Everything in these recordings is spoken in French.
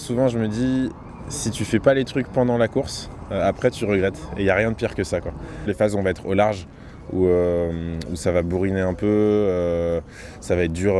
souvent je me dis, si tu fais pas les trucs pendant la course, après tu regrettes. Et il n'y a rien de pire que ça, quoi. Les phases où on va être au large, où ça va bourriner un peu, ça va être dur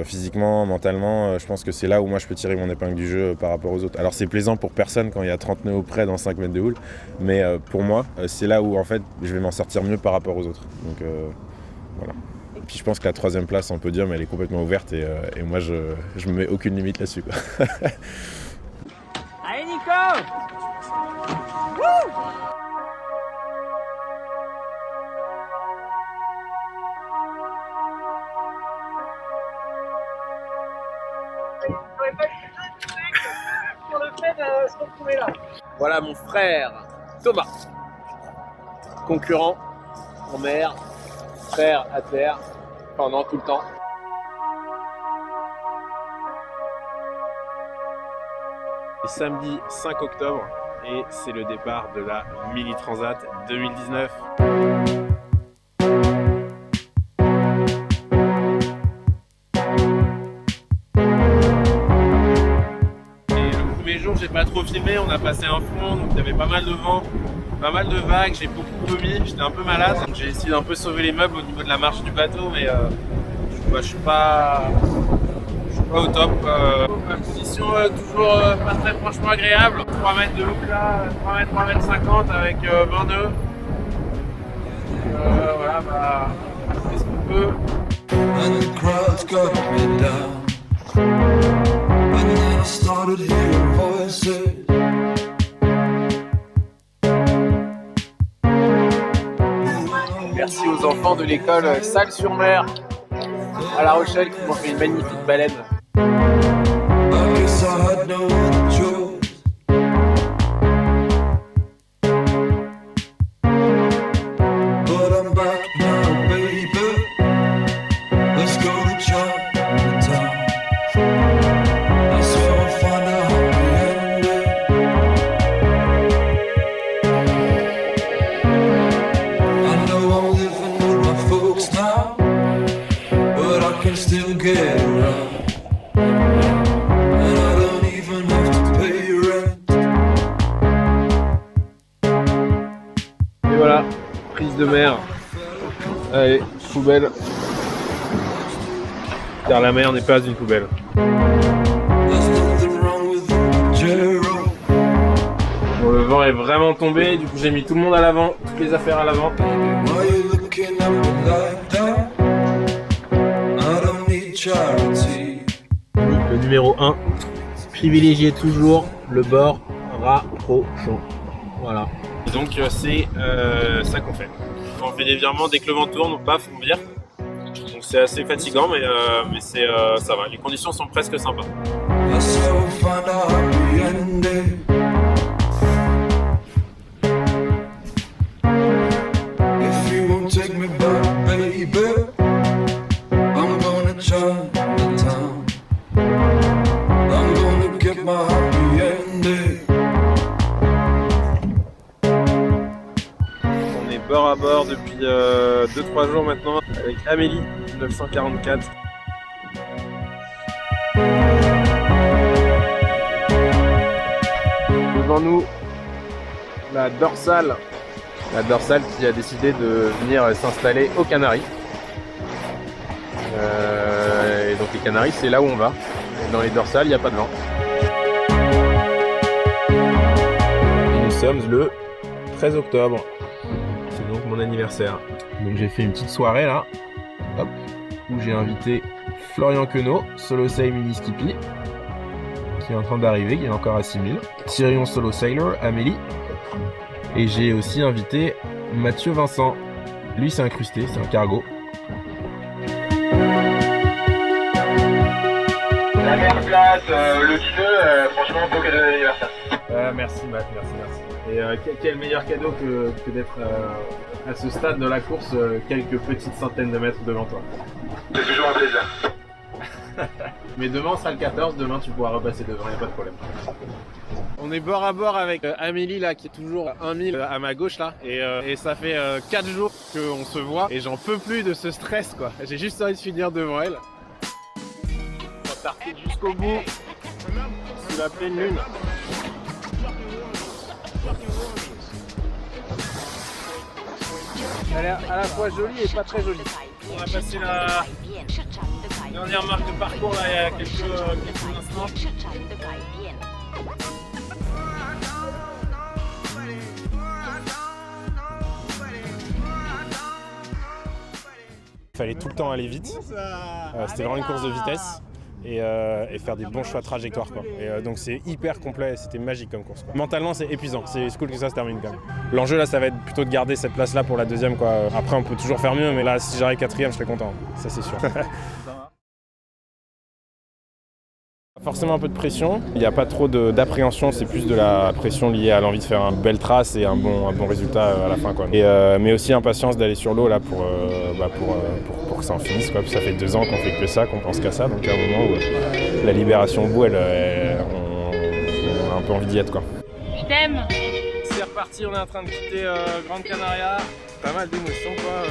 physiquement, mentalement. Je pense que c'est là où moi je peux tirer mon épingle du jeu par rapport aux autres. Alors c'est plaisant pour personne quand il y a 30 nœuds près dans 5 mètres de houle, mais pour moi, c'est là où en fait je vais m'en sortir mieux par rapport aux autres. Donc voilà. Puis je pense que la 3e place en podium, elle est complètement ouverte et moi je me mets aucune limite là-dessus, quoi. Allez Nico! Wouh! Pour le fait de se retrouver là. Voilà mon frère Thomas, concurrent en mer, frère à terre, pendant tout le temps. Samedi 5 octobre et c'est le départ de la Mini Transat 2019. Premier jour, j'ai pas trop filmé, on a passé un fond, donc il y avait pas mal de vent, pas mal de vagues, j'ai beaucoup vomi, j'étais un peu malade, donc j'ai essayé d'un peu sauver les meubles au niveau de la marche du bateau, mais je suis pas au top. La position toujours pas très franchement agréable, 3 mètres de houle là, 3 mètres 50 avec 20 nœuds. Voilà, bah, c'est ce qu'on peut. And the crowds got me down. And then I started hearing voices. Merci aux enfants de l'école Salles-sur-Mer à La Rochelle qui m'ont fait une magnifique baleine. I guess I had no other choice. But I'm back now, baby. Let's go to Chinatown. That's where I'll find a happy ending. I know I'm living with my folks now, but I can still get around. And I don't even have to pay rent. Et voilà, prise de mer. Allez, poubelle. Car la mer n'est pas une poubelle. There's nothing wrong with Jero. Bon, le vent est vraiment tombé, du coup j'ai mis tout le monde à l'avant, toutes les affaires à l'avant. Why you looking at me like that? I don't need charity. Le numéro 1, privilégiez toujours le bord rapprochant. Voilà. Et donc c'est ça qu'on fait. On fait des virements dès que le vent tourne, paf, on vire. Donc c'est assez fatigant, mais c'est, ça va. Les conditions sont presque sympas. That's how we'll find a happy ending. If you won't take me back, baby, I'm gonna Chinatown. I'm gonna get my happy ending. On est bord à bord depuis 2-3 jours maintenant avec Amélie 944. Devant nous, la dorsale qui a décidé de venir s'installer aux Canaries. Et donc les Canaries, c'est là où on va. Et dans les dorsales, il n'y a pas de vent. Et nous sommes le 13 octobre. C'est donc mon anniversaire. Donc j'ai fait une petite soirée là, hop, où j'ai invité Florian Queneau, Solo Sail Mini Skippy, qui est en train d'arriver, qui est encore à 6000. Tyrion Solo Sailor, Amélie. Et j'ai aussi invité Mathieu Vincent. Lui c'est incrusté, c'est un cargo. La même place, le vineux, franchement, beau cadeau d'anniversaire. Merci Matt, merci. Et quel meilleur cadeau que d'être à ce stade de la course, quelques petites centaines de mètres devant toi. C'est toujours un plaisir. Mais demain on sera le 14, demain tu pourras repasser devant, y a pas de problème. On est bord à bord avec Amélie là qui est toujours à 1000 à ma gauche là et ça fait 4 jours qu'on se voit et j'en peux plus de ce stress quoi. J'ai juste envie de finir devant elle. On va partir jusqu'au bout. sous la pleine lune. Elle est à la fois jolie et pas très jolie. On a passé la dernière marque de parcours là, il y a quelques instants. Il fallait tout le temps aller vite. C'était vraiment une course de vitesse. Et faire des bons choix de trajectoire quoi. Et donc c'est hyper complet, c'était magique comme course quoi. Mentalement c'est épuisant, c'est cool que ça se termine quand même. L'enjeu là ça va être plutôt de garder cette place là pour la deuxième quoi. Après on peut toujours faire mieux mais là si j'arrive quatrième je serais content, ça c'est sûr. Forcément un peu de pression, il n'y a pas trop d'appréhension, c'est plus de la pression liée à l'envie de faire une belle trace et un bon résultat à la fin quoi. Et, mais aussi impatience d'aller sur l'eau là pour que ça en finisse quoi. Puis ça fait 2 ans qu'on fait que ça, qu'on pense qu'à ça, donc à un moment où la libération au bout, on a un peu envie d'y être quoi. Je t'aime. C'est reparti, on est en train de quitter Grande Canaria. Pas mal d'émotions quoi.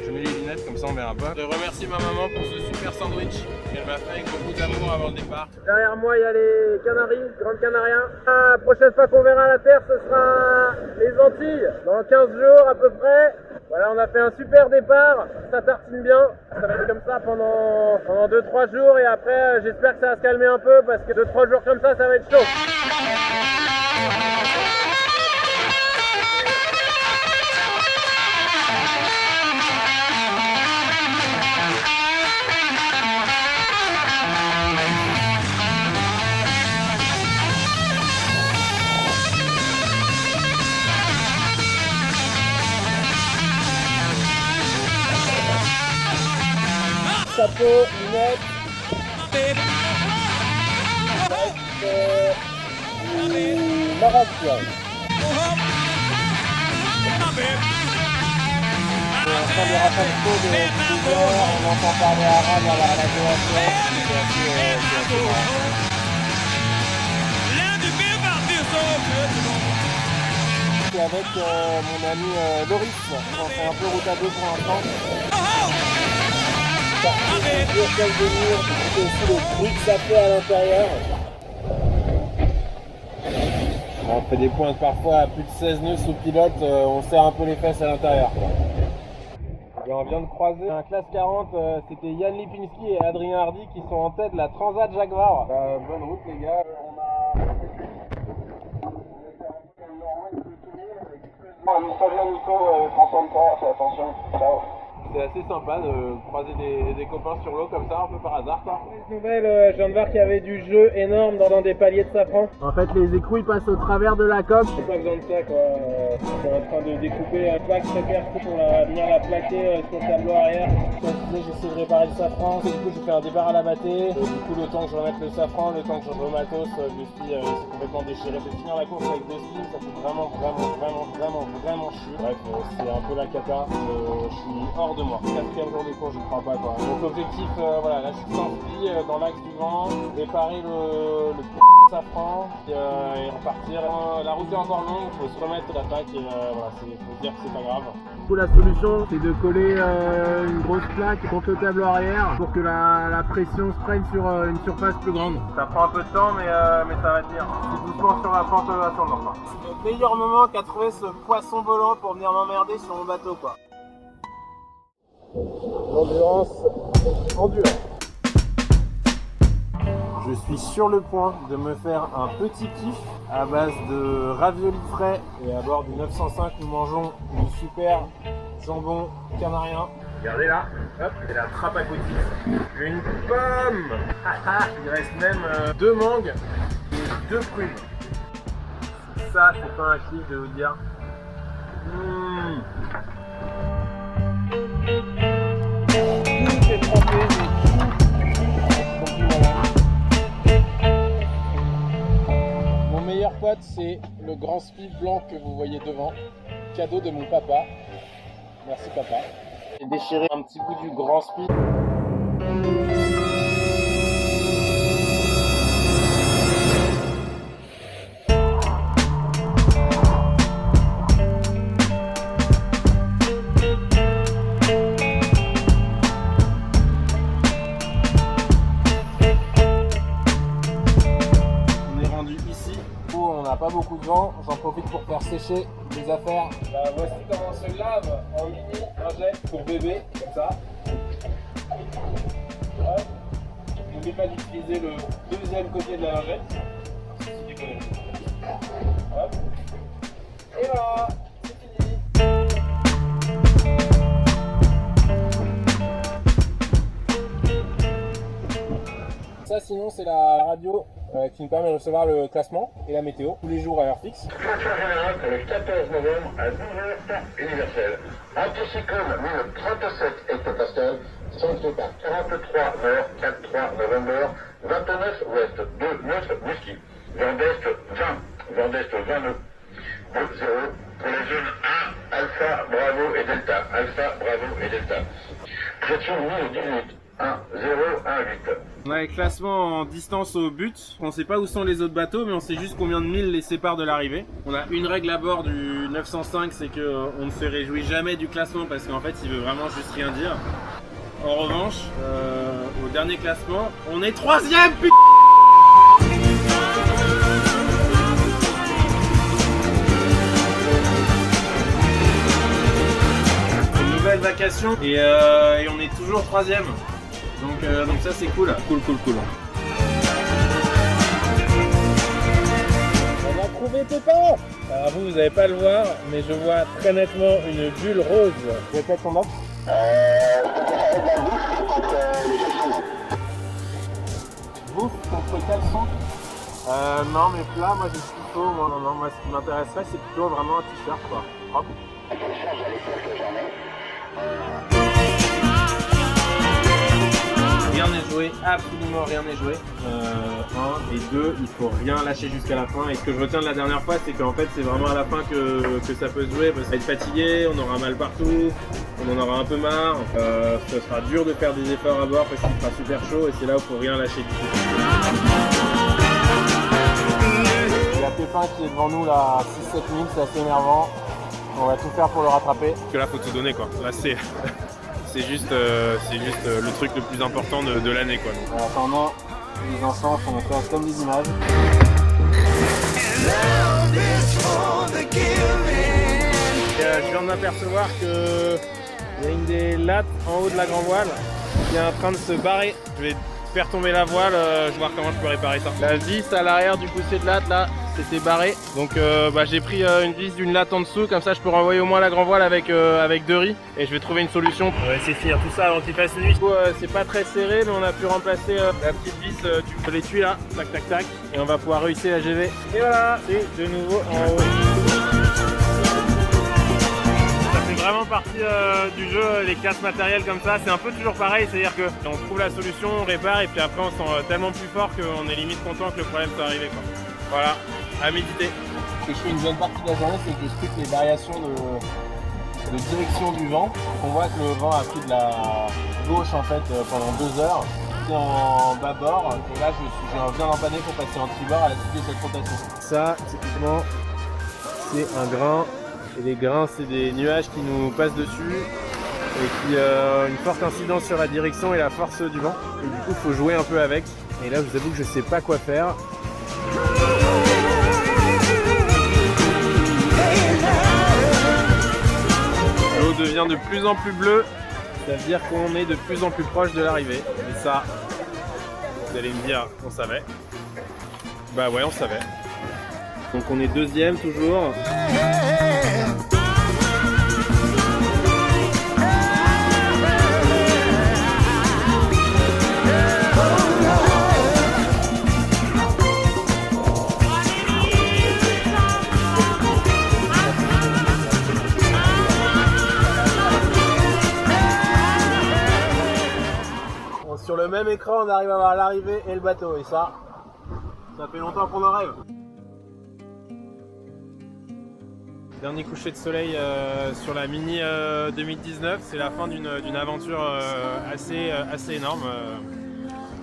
Je mets les lunettes comme ça on verra pas. Je remercie ma maman pour ce super sandwich qu'elle m'a fait avec beaucoup d'amour avant le départ. Derrière moi, il y a les Canaries, Grande Canaria. La prochaine fois qu'on verra la Terre, ce sera les Antilles, dans 15 jours à peu près. Voilà, on a fait un super départ, ça tartine bien. Ça va être comme ça pendant 2-3 jours et après, j'espère que ça va se calmer un peu parce que 2-3 jours comme ça va être chaud. Chapeau, lunettes. Maroc. On est en train de rafale chaud de on entend parler arabe à la radio. C'est avec mon ami Loris. On fait un peu route à deux pour l'instant. C'est aussi le bruit que ça fait à l'intérieur. On fait des pointes parfois à plus de 16 nœuds sous pilote, on serre un peu les fesses à l'intérieur. Et on vient de croiser un classe 40, c'était Yann Lipinski et Adrien Hardy qui sont en tête de la Transat Jacques Vabre. Bonne route les gars. Ça vient Nico, transforme-toi, fais attention, ciao. C'est assez sympa de croiser des copains sur l'eau comme ça, un peu par hasard quoi. Nouvelle, je viens de voir qu'il y avait du jeu énorme dans des paliers de safran. En fait les écrous ils passent au travers de la coque. J'ai pas besoin de ça quoi. Je suis en train de découper la plaque très percée pour venir la plaquer sur le tableau arrière. Comme je disais, j'essaie de réparer le safran. Du coup je fais un départ à la battée. Du coup le temps que je remette le safran, le temps que je rematos, le ski c'est complètement déchiré. Je vais finir la course avec 2 skis, ça fait vraiment chier. Bref c'est un peu la cata. Je suis hors de moi. 4e jour de course, je crois pas quoi. Donc l'objectif, voilà, là je suis sans ski dans l'axe du vent, réparer le safran et repartir. La route est encore longue, il faut se remettre la plaque et voilà, faut se dire que c'est pas grave. Du coup la solution c'est de coller une grosse plaque contre le tableau arrière pour que la pression se prenne sur une surface plus grande. Ça prend un peu de temps mais ça va tenir. C'est doucement sur la pente ascendante. C'est le meilleur moment qu'a trouvé ce poisson volant pour venir m'emmerder sur mon bateau quoi. L'endurance endure. Je suis sur le point de me faire un petit kiff à base de raviolis frais et à bord du 905 nous mangeons du super jambon canarien. Regardez là, hop, c'est la trappe à côté. Une pomme. Il reste même 2 mangues et 2 prunes. Ça c'est pas un kiff de vous dire. Tout est trempé, Mon meilleur pote c'est le grand speed blanc que vous voyez devant, cadeau de mon papa. Merci papa. J'ai déchiré un petit bout du grand speed. midi où on n'a pas beaucoup de vent, j'en profite pour faire sécher les affaires. Bah, voici comment on se lave en mini lingette pour bébé, comme ça. Hop. N'oublie pas d'utiliser le deuxième côté de la lingette. Hop. Et voilà, c'est fini. Ça sinon c'est la radio qui nous permet de recevoir le classement et la météo tous les jours à heure fixe. Situation générale pour le 14 novembre à 12h temps universel. Anticyclone 1037 hectopascal, centré par 43 nord, 43 novembre, 29 ouest, 29 whisky. Vent d'est 20, vent d'est 20 nœuds, 0 pour les zones 1, alpha, bravo et delta, alpha, bravo et delta. Pression 1018, 1, 0, 1, 8. On a les classements en distance au but. On sait pas où sont les autres bateaux, mais on sait juste combien de milles les séparent de l'arrivée. On a une règle à bord du 905, c'est qu'on ne se réjouit jamais du classement parce qu'en fait il veut vraiment juste rien dire. En revanche, au dernier classement, on est 3ème, putain. Une nouvelle vacation et on est toujours 3ème. Donc ça c'est cool. Cool. On a trouvé Pépin. Alors vous n'allez pas le voir, mais je vois très nettement une bulle rose. Répète ton nom. Bouffe contre quel son? Non mais là moi je suis chaud. Non, moi ce qui m'intéresserait c'est plutôt vraiment un t-shirt quoi. Hop. Rien n'est joué, absolument rien n'est joué. 1 et 2, il faut rien lâcher jusqu'à la fin. Et ce que je retiens de la dernière fois, c'est qu'en fait, c'est vraiment à la fin que ça peut se jouer. Parce qu'on va être fatigué, on aura mal partout, on en aura un peu marre. Ce sera dur de faire des efforts à bord parce qu'il fera super chaud et c'est là où il faut rien lâcher du tout. Il y a Pépin qui est devant nous là, 6-7 minutes, c'est assez énervant. On va tout faire pour le rattraper. Parce que là, faut tout donner quoi. Là, c'est juste le truc le plus important de l'année quoi. Donc. En attendant, les enfants font faire comme des images. Je viens de m'apercevoir qu'il y a une des lattes en haut de la grand voile qui est en train de se barrer. Je vais faire tomber la voile, je vais voir comment je peux réparer ça. La vis à l'arrière du poussé de latte là, c'était barré. Donc j'ai pris une vis d'une latte en dessous, comme ça je peux renvoyer au moins la grand voile avec 2 riz. Et je vais trouver une solution. On va essayer de finir tout ça avant qu'il fasse nuit. Du coup c'est pas très serré, mais on a pu remplacer la petite vis de l'étui là, tac. Et on va pouvoir réussir la GV. Et voilà, c'est de nouveau en haut. Vraiment partie du jeu, les classes matérielles comme ça, c'est un peu toujours pareil, c'est-à-dire qu'on trouve la solution, on répare et puis après on se sent tellement plus fort qu'on est limite content que le problème soit arrivé quoi. Voilà, à méditer. Ce que je fais une bonne partie de la journée, c'est que je scrute les variations de direction du vent. On voit que le vent a pris de la gauche en fait pendant 2 heures. C'est en bâbord et là je viens d'empanner pour passer en tribord à la suite de cette rotation. Ça, typiquement, c'est un grain. Et les grains, c'est des nuages qui nous passent dessus et qui ont une forte incidence sur la direction et la force du vent. Et du coup, il faut jouer un peu avec. Et là, je vous avoue que je ne sais pas quoi faire. L'eau devient de plus en plus bleue. Ça veut dire qu'on est de plus en plus proche de l'arrivée. Et ça, vous allez me dire, on savait. Bah ouais, on savait. Donc on est 2ème toujours. Sur le même écran, on arrive à voir l'arrivée et le bateau. Et ça fait longtemps qu'on en rêve. Dernier coucher de soleil sur la Mini 2019, c'est la fin d'une aventure assez énorme.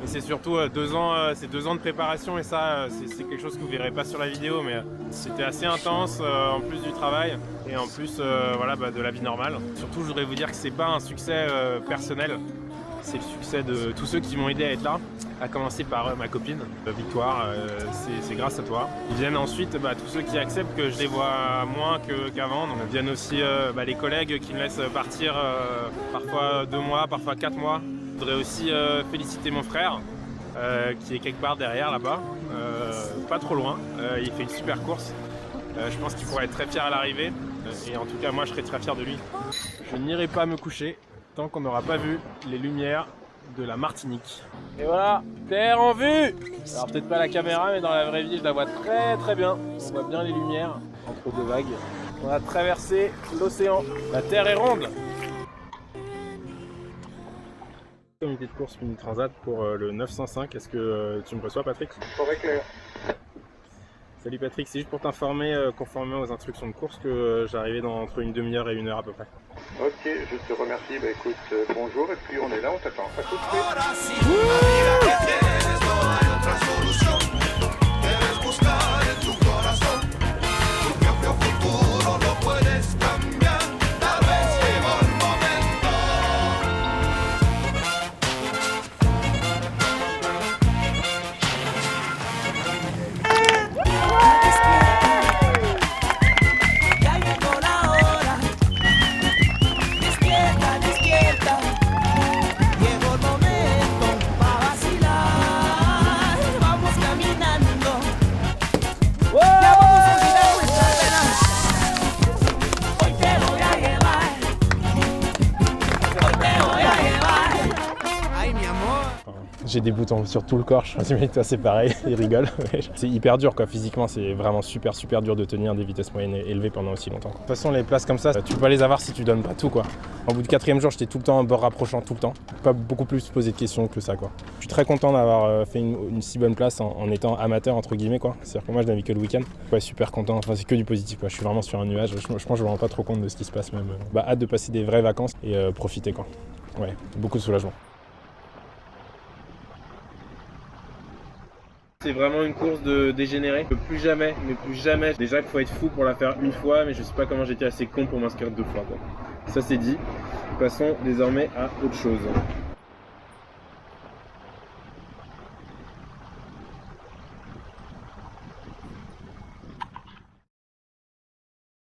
Et c'est surtout 2 ans, c'est 2 ans de préparation et ça c'est quelque chose que vous verrez pas sur la vidéo, mais c'était assez intense en plus du travail et en plus voilà, de la vie normale. Surtout je voudrais vous dire que c'est pas un succès personnel, c'est le succès de tous ceux qui m'ont aidé à être là, à commencer par ma copine Victoire, c'est grâce à toi. Ils viennent ensuite tous ceux qui acceptent que je les vois moins qu'avant, donc viennent aussi les collègues qui me laissent partir parfois 2 mois, parfois 4 mois. Je voudrais aussi féliciter mon frère qui est quelque part derrière là-bas, pas trop loin, il fait une super course. Je pense qu'il pourrait être très fier à l'arrivée et en tout cas moi je serais très fier de lui. Je n'irai pas me coucher tant qu'on n'aura pas vu les lumières de la Martinique. Et voilà, terre en vue. Alors peut-être pas la caméra mais dans la vraie vie je la vois très très bien. On voit bien les lumières entre 2 vagues. On a traversé l'océan. La terre est ronde. Comité de course Mini Transat pour le 905. Est-ce que tu me reçois, Patrick? Correct, clair. Salut Patrick, c'est juste pour t'informer, conformément aux instructions de course, que j'arrivais dans entre une demi-heure et 1 heure à peu près. Ok, je te remercie. Bah écoute, bonjour et puis on est là, on t'attend. À tout de suite. J'ai des boutons sur tout le corps, je pense que toi c'est pareil, il rigole. C'est hyper dur quoi, physiquement c'est vraiment super dur de tenir des vitesses moyennes élevées pendant aussi longtemps. De toute façon les places comme ça, tu peux pas les avoir si tu donnes pas tout quoi. Au bout du 4e jour j'étais tout le temps en bord rapprochant tout le temps. Pas beaucoup plus poser de questions que ça quoi. Je suis très content d'avoir fait une si bonne place en étant amateur entre guillemets quoi. C'est-à-dire que moi je n'avais que le week-end. Ouais, super content, enfin c'est que du positif quoi. Je suis vraiment sur un nuage, je pense que je me rends pas trop compte de ce qui se passe même. Hâte de passer des vraies vacances et profiter quoi. Ouais, beaucoup de soulagement. C'est vraiment une course de dégénéré. Plus jamais, mais plus jamais. Déjà qu'il faut être fou pour la faire une fois, mais je sais pas comment j'étais assez con pour m'inscrire 2 fois quoi. Ça c'est dit. Passons désormais à autre chose.